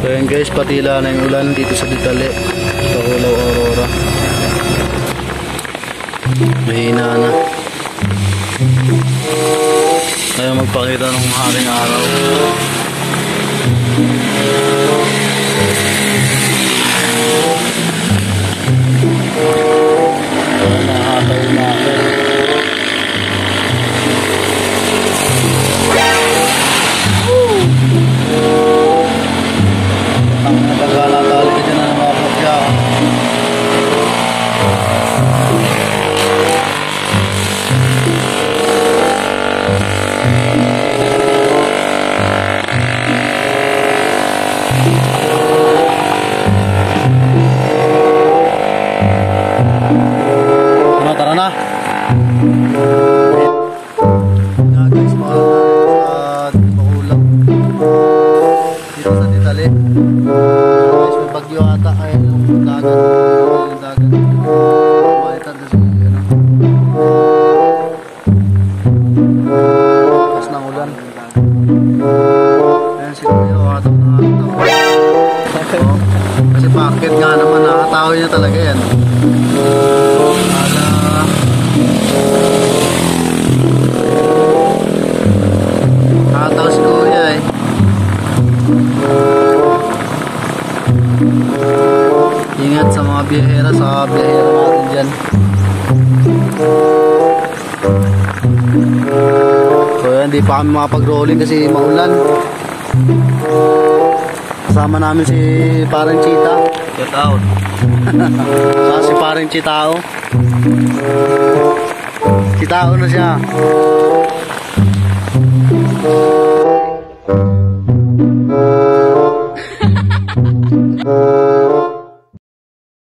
So yun guys, patila na yung ulan dito sa Ditali, sa Culaw Aurora. Mahina na. Ayaw magpakita ng haring araw. Nakakataw na ako. Ang nagagalatali ka dyan na namapapya. Tara na. Nga guys, mga Bakulap dito sa Ditali. Guys, may bagyo ata. Ayun yung dagat. Yung dagat. Malitan na siya. Lakas ng ulan. Ayan si Kuya. Ataw na ataw. Kasi bakit nga naman nakatawa niya talaga yan. Nakataw si Kuya eh. Ingat sa mga biyahera, sa biyahera natin dyan. So yan, di pa kami makapag-rolling kasi maulan. Kasama namin si Parang Chita. Get out. Saka si Parang Chitao. Chitao na siya.